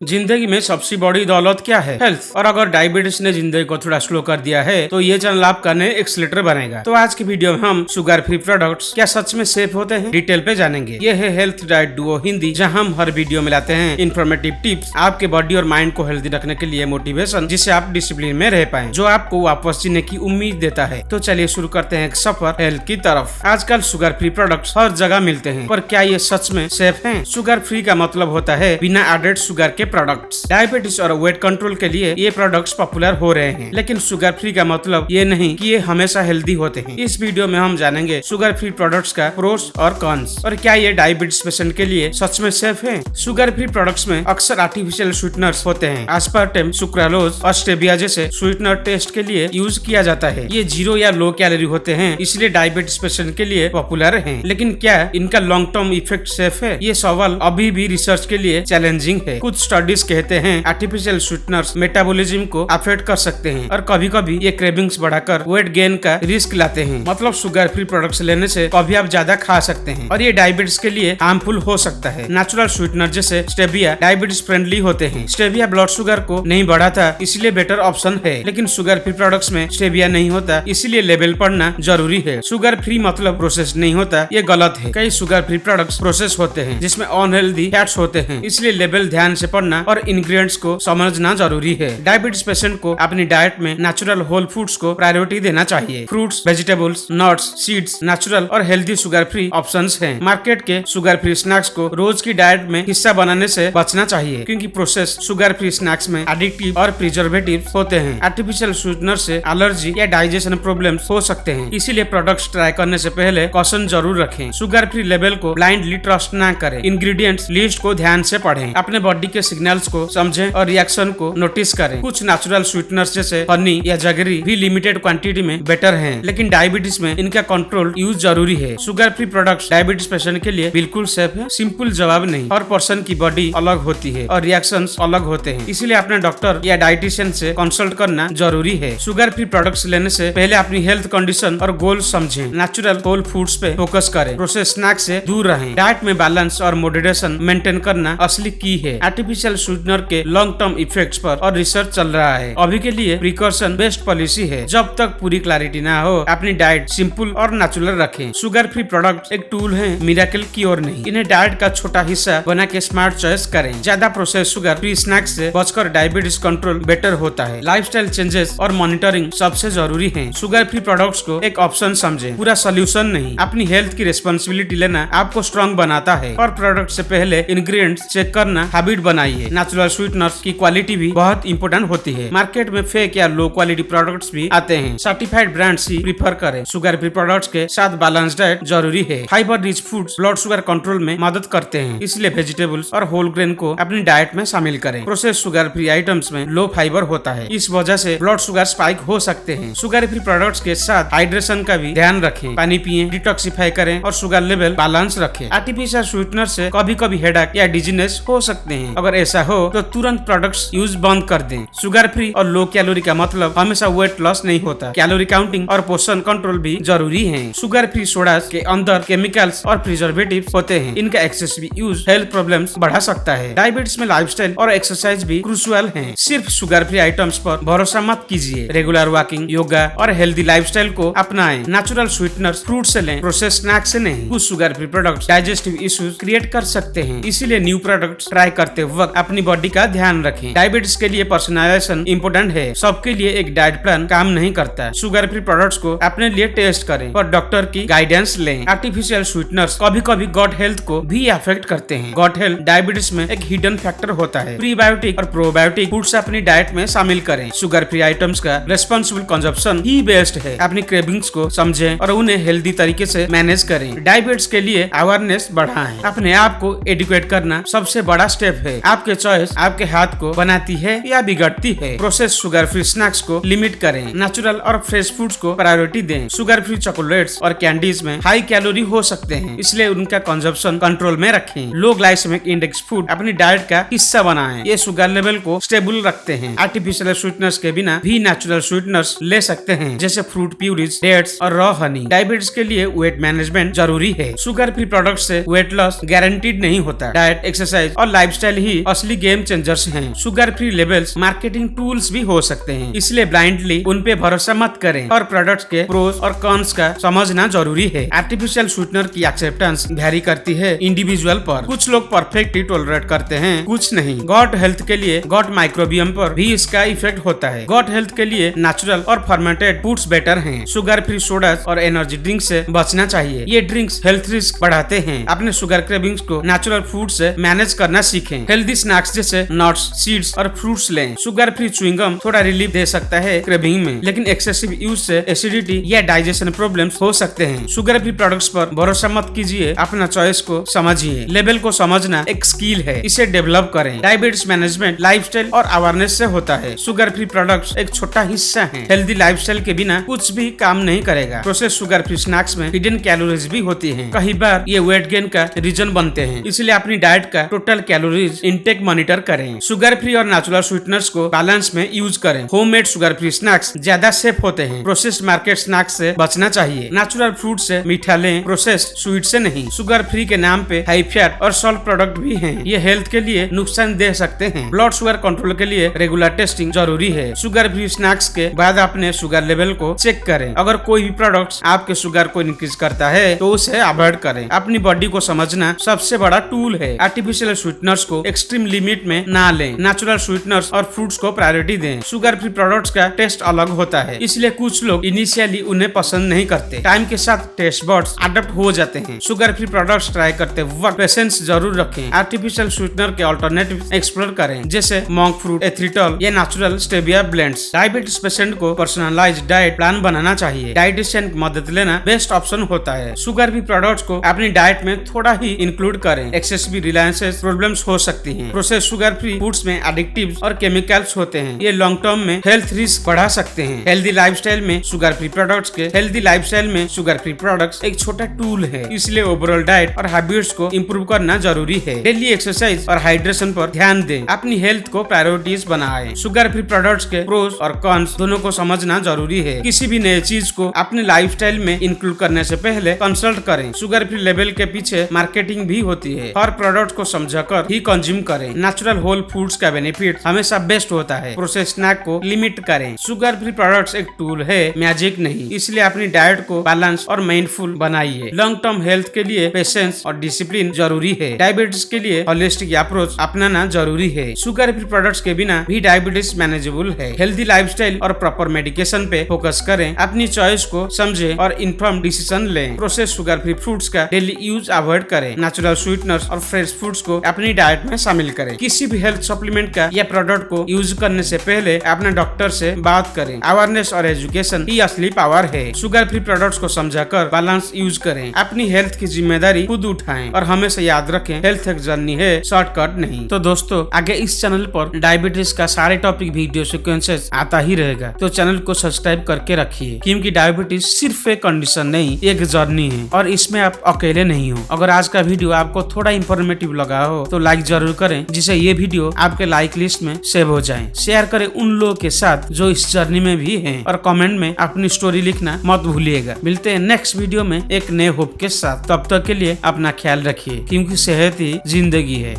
जिंदगी में सबसे बड़ी दौलत क्या है? हेल्थ। और अगर डायबिटीज ने जिंदगी को थोड़ा स्लो कर दिया है तो ये चैनल आपका नए एक्सीलरेटर बनेगा। तो आज की वीडियो में हम शुगर फ्री प्रोडक्ट्स क्या सच में सेफ होते हैं डिटेल पे जानेंगे। ये है हेल्थ डाइट डुओ हिंदी, जहां हम हर वीडियो में लाते हैं इन्फॉर्मेटिव टिप्स, आपके बॉडी और माइंड को हेल्दी रखने के लिए मोटिवेशन, जिससे आप डिसिप्लिन में रह पाए, जो आपको वापस जीने की उम्मीद देता है। तो चलिए शुरू करते हैं एक सफर हेल्थ की तरफ। आजकल शुगर फ्री प्रोडक्ट्स हर जगह मिलते हैं, पर क्या ये सच में सेफ हैं? शुगर फ्री का मतलब होता है बिना एडेड शुगर के प्रोडक्ट्स। डायबिटीज और वेट कंट्रोल के लिए ये प्रोडक्ट्स पॉपुलर हो रहे हैं, लेकिन शुगर फ्री का मतलब ये नहीं कि ये हमेशा हेल्दी होते हैं। इस वीडियो में हम जानेंगे शुगर फ्री प्रोडक्ट्स का प्रोस और कॉन्स, और क्या ये डायबिटीज पेशेंट के लिए सच में सेफ है। शुगर फ्री प्रोडक्ट्स में अक्सर आर्टिफिशियल स्वीटनर्स होते हैं। आस्पार्टेम, सुक्रालोज और स्टेविया जैसे स्वीटनर टेस्ट के लिए यूज किया जाता है। ये 0 या लो कैलोरी होते हैं, इसलिए डायबिटीज पेशेंट के लिए पॉपुलर हैं। लेकिन क्या इनका लॉन्ग टर्म इफेक्ट सेफ है? ये सवाल अभी भी रिसर्च के लिए चैलेंजिंग है। कुछ स्टडीज कहते हैं आर्टिफिशियल स्वीटनर्स मेटाबॉलिज्म को अफेक्ट कर सकते हैं, और कभी कभी ये क्रेविंग्स बढ़ाकर वेट गेन का रिस्क लाते हैं। मतलब शुगर फ्री प्रोडक्ट्स लेने से कभी आप ज्यादा खा सकते हैं, और ये डायबिटीज के लिए हार्मफुल हो सकता है। नेचुरल स्वीटनर जैसे स्टेविया डायबिटीज फ्रेंडली होते हैं। स्टेविया ब्लड शुगर को नहीं बढ़ाता, इसलिए बेटर ऑप्शन है। लेकिन शुगर फ्री प्रोडक्ट्स में स्टेविया नहीं होता, इसलिए लेबल पढ़ना जरूरी है। शुगर फ्री मतलब प्रोसेस नहीं होता, ये गलत है। कई शुगर फ्री प्रोडक्ट्स प्रोसेस होते हैं जिसमें अनहेल्दी फैट्स होते हैं, इसलिए लेबल ध्यान से पढ़ना और इंग्रेडिएंट्स को समझना जरूरी है। डायबिटीज पेशेंट को अपनी डाइट में नेचुरल होल फूड्स को प्रायोरिटी देना चाहिए। Fruits, vegetables, nuts, seeds natural और हेल्दी शुगर फ्री ऑप्शंस हैं। मार्केट के शुगर फ्री स्नैक्स को रोज की डाइट में हिस्सा बनाने से बचना चाहिए, क्योंकि प्रोसेस शुगर फ्री स्नैक्स में एडिक्टिव और प्रिजर्वेटिव होते हैं। आर्टिफिशियल स्वीटनर से एलर्जी या डाइजेशन प्रॉब्लम्स हो सकते हैं, इसीलिए प्रोडक्ट्स ट्राई करने से पहले कॉशन जरूर रखें। शुगर फ्री लेबल को ब्लाइंडली ट्रस्ट न करें। इंग्रेडिएंट्स लिस्ट को ध्यान से पढ़ें, अपने बॉडी के सिग्नल्स को समझें और रिएक्शन को नोटिस करें। कुछ नेचुरल स्वीटनर्स जैसे हनी या जगरी भी लिमिटेड क्वांटिटी में बेटर हैं, लेकिन डायबिटीज में इनका कंट्रोल यूज जरूरी है। Sugar free products diabetes patient के लिए बिल्कुल सेफ है? सिंपल जवाब नहीं। हर पर्सन की बॉडी अलग होती है और रिएक्शंस अलग होते हैं, इसलिए अपने डॉक्टर या डाइटिशियन से कंसल्ट करना जरूरी है। शुगर फ्री प्रोडक्ट्स लेने से पहले अपनी हेल्थ कंडीशन और गोल समझें। नेचुरल होल फूड्स पे फोकस करें। प्रोसेस स्नैक्स से दूर रहें। डाइट में बैलेंस और मॉडरेशन मेंटेन करना असली की है। आर्टिफिशियल स्वीटनर के लॉन्ग टर्म इफेक्ट्स पर और रिसर्च चल रहा है। अभी के लिए प्रिकॉशन बेस्ट पॉलिसी है। जब तक पूरी क्लैरिटी ना हो, अपनी डाइट सिंपल और नेचुरल रखें। शुगर फ्री प्रोडक्ट एक टूल है, मिरेकल क्योर नहीं। इन्हें डाइट का छोटा हिस्सा बना के स्मार्ट चॉइस करें। ज्यादा प्रोसेस शुगर फ्री स्नैक्स से बचकर डायबिटीज कंट्रोल बेटर होता है। लाइफस्टाइल चेंजेस और मॉनिटरिंग सबसे जरूरी है। शुगर फ्री प्रोडक्ट्स को एक ऑप्शन समझें, पूरा सोल्यूशन नहीं। अपनी हेल्थ की रिस्पॉन्सिबिलिटी लेना आपको स्ट्रॉन्ग बनाता है, और प्रोडक्ट से पहले इंग्रेडिएंट्स चेक करना हैबिट बनाइए। नेचुरल स्वीटनर्स की क्वालिटी भी बहुत इंपोर्टेंट होती है। मार्केट में फेक या लो क्वालिटी प्रोडक्ट्स भी आते हैं। सर्टिफाइड ब्रांड्स ही प्रीफर करें। शुगर फ्री प्रोडक्ट्स के साथ बैलेंस डाइट जरूरी है। Fibre rich foods blood sugar control में मदद करते हैं, इसलिए वेजिटेबल्स और होल ग्रेन को अपनी डाइट में शामिल करें। प्रोसेस शुगर फ्री आइटम्स में लो फाइबर होता है, इस वजह से ब्लड शुगर स्पाइक हो सकते हैं। शुगर फ्री प्रोडक्ट्स के साथ हाइड्रेशन का भी ध्यान रखें। पानी पिए, डिटॉक्सिफाई करें और शुगर लेवल बैलेंस रखें। आर्टिफिशियल स्वीटनर से कभी कभी हेडेक या डिजीनेस हो सकते हैं। अगर ऐसा हो तो तुरंत प्रोडक्ट्स यूज बंद कर दें। शुगर फ्री और लो कैलोरी का मतलब हमेशा वेट लॉस नहीं होता। कैलोरी काउंटिंग और पोषण कंट्रोल भी जरूरी है। शुगर फ्री सोडा के अंदर केमिकल्स और प्रिजर्वेटिव होते हैं, इनका एक्सेसिव यूज हेल्थ प्रॉब्लम्स बढ़ा सकता है। डायबिटीज में लाइफस्टाइल और एक्सरसाइज भी क्रूशियल हैं। सिर्फ शुगर फ्री आइटम्स पर भरोसा मत कीजिए। रेगुलर वॉकिंग, योगा और हेल्दी लाइफस्टाइल को अपनाएं। नेचुरल स्वीटनर्स फ्रूट से लें, प्रोसेस स्नैक्स से नहीं। कुछ sugar free products digestive issues create कर सकते हैं, इसीलिए न्यू प्रोडक्ट्स ट्राई करते वक्त अपनी बॉडी का ध्यान रखें। डायबिटीज के लिए पर्सनलाइजेशन इंपोर्टेंट है। सबके लिए एक डाइट प्लान काम नहीं करता। शुगर फ्री प्रोडक्ट्स को अपने लिए टेस्ट करें और डॉक्टर की गाइडेंस लें। आर्टिफिशियल स्वीटनर्स कभी कभी गट हेल्थ को भी अफेक्ट करते हैं। गट हेल्थ डायबिटीज में एक हिडन फैक्टर होता है। प्रीबायोटिक और प्रोबायोटिक फूड्स अपनी डाइट में शामिल करें। शुगर फ्री आइटम्स का रेस्पॉन्सिबल कंजप्शन ही बेस्ट है। अपनी क्रेविंग्स को समझें और उन्हें हेल्दी तरीके से मैनेज करें। डायबिटीज के लिए अवेयरनेस बढ़ाएं। अपने आप को एडुकेट करना सबसे बड़ा स्टेप है। आपके चॉइस आपके हाथ को बनाती है या बिगड़ती है। प्रोसेस शुगर फ्री स्नैक्स को लिमिट करें। नेचुरल और फ्रेश फूड्स को प्रायोरिटी दें। शुगर फ्री चॉकलेट्स और कैंडीज में हाई कैलोरी हो सकते हैं, इसलिए उनका कंजप्शन कंट्रोल में रखें। लो ग्लाइसेमिक इंडेक्स फूड अपनी डाइट का हिस्सा बनाएं। ये शुगर लेवल को स्टेबल रखते हैं। आर्टिफिशियल स्वीटनर्स के बिना भी नेचुरल स्वीटनर्स ले सकते हैं, जैसे फ्रूट प्यूरीज, डेट्स और रॉ हनी। डायबिटीज के लिए वेट मैनेजमेंट जरूरी है। शुगर फ्री प्रोडक्ट से वेट लॉस गारंटीड नहीं होता। डाइट, एक्सरसाइज और लाइफस्टाइल ही असली गेम चेंजर्स हैं। Sugar free labels marketing tools भी हो सकते हैं, इसलिए ब्लाइंडली उन पे भरोसा मत करें और प्रोडक्ट्स के प्रोस और कॉन्स का समझना जरूरी है। आर्टिफिशियल स्वीटनर की एक्सेप्टेंस वेरी करती है इंडिविजुअल पर। कुछ लोग परफेक्टली टॉलरेट करते हैं, कुछ नहीं। गॉट हेल्थ के लिए गॉट माइक्रोबियम पर भी इसका इफेक्ट होता है। गॉट हेल्थ के लिए नेचुरल और फर्मेंटेड फूड्स बेटर हैं। शुगर फ्री सोडास और एनर्जी ड्रिंक से बचना चाहिए। ये ड्रिंक्स हेल्थ रिस्क बढ़ाते हैं। अपने शुगर क्रेविंग्स को नेचुरल फूड से मैनेज करना सीखें। हेल्दी स्नैक्स जैसे नट्स, सीड्स और फ्रूट्स लें। शुगर फ्री च्युइंगम थोड़ा रिलीफ दे सकता है क्रेविंग में, लेकिन एक्सेसिव यूज से एसिडिटी या डाइजेशन प्रॉब्लम्स हो सकते हैं। शुगर फ्री प्रोडक्ट्स पर भरोसा मत कीजिए, अपना चॉइस को समझिए। लेबल को समझना एक स्किल है, इसे डेवलप करें। डायबिटीज मैनेजमेंट लाइफस्टाइल और अवेयरनेस से होता है। शुगर फ्री प्रोडक्ट्स एक छोटा हिस्सा है। हेल्दी लाइफस्टाइल के बिना कुछ भी काम नहीं करेगा। प्रोसेस शुगर फ्री स्नैक्स में हिडन कैलोरीज भी होती हैं। कई बार ये वेट गेन का रीजन बनते हैं, इसलिए अपनी डाइट का टोटल कैलोरीज इनटेक मॉनिटर करें। शुगर फ्री और नेचुरल स्वीटनर्स को बैलेंस में यूज करें। होममेड शुगर फ्री स्नैक्स ज्यादा सेफ होते हैं। प्रोसेस्ड मार्केट स्नैक्स से बचना चाहिए। नेचुरल फ्रूट से मीठा लें, प्रोसेस्ड स्वीट से नहीं। शुगर फ्री के नाम पे हाई फैट और सॉल्ट प्रोडक्ट भी हैं। ये हेल्थ के लिए नुकसान दे सकते हैं। ब्लड शुगर कंट्रोल के लिए रेगुलर टेस्टिंग जरूरी है। शुगर फ्री स्नैक्स के बाद अपने शुगर लेवल को चेक करें। अगर कोई भी प्रोडक्ट आपके शुगर को इंक्रीज करता है तो उसे अवॉइड करें। अपनी बॉडी को समझना सबसे बड़ा टूल है। आर्टिफिशियल स्वीटनर्स को एक्सट्रीम लिमिट में ना लें। नेचुरल स्वीटनर्स और फ्रूट्स को प्रायोरिटी दें। शुगर फ्री प्रोडक्ट्स का टेस्ट अलग होता है, इसलिए कुछ लोग इनिशियली उन्हें पसंद नहीं करते। टाइम के साथ टेस्ट बड्स अडॉप्ट हो जाते हैं। शुगर फ्री प्रोडक्ट्स ट्राई करते वक्त पेशेंस जरूर रखें। आर्टिफिशियल स्वीटनर के अल्टरनेटिव एक्सप्लोर करें, जैसे मॉन्क फ्रूट, एथ्रिटॉल या natural stevia blends. Diabetes patient को पर्सनलाइज्ड डाइट प्लान बनाना चाहिए। डाइटिशियन की मदद लेना बेस्ट ऑप्शन होता है। शुगर फ्री प्रोडक्ट्स को अपनी डाइट में थोड़ा ही इंक्लूड करें। एक्सेसिव रिलायंसेस प्रॉब्लम्स हो सकती हैं। प्रोसेस शुगर फ्री फूड्स में एडिक्टिव्स और केमिकल्स होते हैं। ये लॉन्ग टर्म में हेल्थ रिस्क बढ़ा सकते हैं। हेल्दी लाइफस्टाइल में शुगर फ्री प्रोडक्ट्स एक छोटा टूल है, इसलिए ओवरऑल डाइट और हैबिट्स को इम्प्रूव करना जरूरी है। डेली एक्सरसाइज और हाइड्रेशन पर ध्यान दें। अपनी हेल्थ को प्रायोरिटीज बनाएं। शुगर फ्री प्रोडक्ट्स के प्रोस और कॉन्स दोनों को समझना जरूरी है। किसी भी नए चीज को अपने लाइफस्टाइल में इंक्लूड करने से पहले कंसल्ट करें। शुगर फ्री लेबल के पीछे मार्केटिंग भी होती है। हर प्रोडक्ट को समझकर ही कंज्यूम करें। नेचुरल होल फूड्स का बेनिफिट हमेशा बेस्ट होता है। प्रोसेस स्नैक को लिमिट करें। शुगर फ्री प्रोडक्ट्स एक टूल है, मैजिक नहीं, इसलिए अपनी डाइट को बैलेंस और माइंडफुल बनाइए। लॉन्ग टर्म हेल्थ के लिए पेशेंस और डिसिप्लिन जरूरी है। डायबिटीज के लिए होलिस्टिक अप्रोच अपनाना जरूरी है। शुगर फ्री प्रोडक्ट्स के बिना भी डायबिटीज मैनेजेबल है। हेल्दी लाइफस्टाइल और प्रॉपर मेडिकेशन पे फोकस करें। अपनी चॉइस को समझें और इन्फॉर्म डिसीजन लें। प्रोसेस शुगर फ्री फ्रूट्स का डेली यूज अवॉइड करें। नेचुरल स्वीटनर्स और फ्रेश फूड्स को अपनी डाइट में शामिल करें। किसी भी हेल्थ सप्लीमेंट का या प्रोडक्ट को यूज करने से पहले अपने डॉक्टर से बात करें। अवेयरनेस और एजुकेशन ही असली पावर है। शुगर फ्री प्रोडक्ट्स को समझाकर बैलेंस यूज करें। अपनी हेल्थ की जिम्मेदारी खुद उठाएं और हमेशा याद रखें, हेल्थ एक जर्नी है, शॉर्टकट नहीं। तो दोस्तों, आगे इस चैनल पर डायबिटीज का सारे टॉपिक वीडियो सीक्वेंसेस आता ही रहेगा, तो चैनल को सब्सक्राइब करके रखिए, क्योंकि डायबिटीज सिर्फ एक कंडीशन नहीं, एक जर्नी है और इसमें आप अकेले नहीं हो। अगर आज का वीडियो आपको थोड़ा इंफॉर्मेटिव लगा हो तो लाइक जरूर करें, जिससे ये वीडियो आपके लाइक लिस्ट में सेव हो जाए। शेयर करें उन लोगों के साथ जो इस जर्नी में भी हैं और कमेंट में अपनी स्टोरी लिखना मत भूलिएगा। मिलते हैं नेक्स्ट वीडियो में एक नए होप के साथ। तब तक के लिए अपना ख्याल रखिए, क्योंकि सेहत ही जिंदगी है।